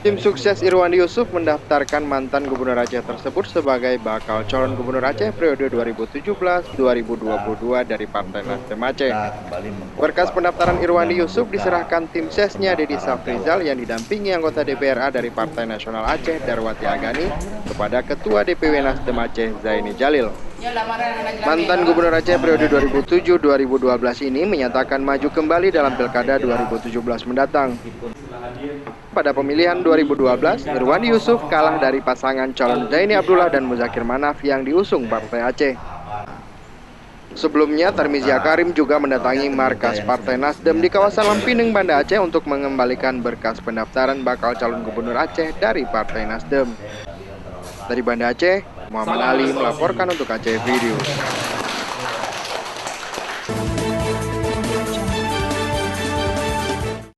Tim sukses Irwandi Yusuf mendaftarkan mantan Gubernur Aceh tersebut sebagai bakal calon Gubernur Aceh periode 2017-2022 dari Partai Nasdem Aceh. Berkas pendaftaran Irwandi Yusuf diserahkan tim sesnya Deddy Safrizal yang didampingi anggota DPRA dari Partai Nasional Aceh Darwati Agani kepada Ketua DPW Nasdem Aceh Zaini Jalil. Mantan Gubernur Aceh periode 2007-2012 ini menyatakan maju kembali dalam Pilkada 2017 mendatang. Pada pemilihan 2012, Irwandi Yusuf kalah dari pasangan calon Zaini Abdullah dan Muzakir Manaf yang diusung Partai Aceh. Sebelumnya, Tarmizi Akarim juga mendatangi markas Partai Nasdem di kawasan Lampineng, Banda Aceh untuk mengembalikan berkas pendaftaran bakal calon Gubernur Aceh dari Partai Nasdem. Dari Banda Aceh, Muhammad Ali melaporkan untuk Aceh Video.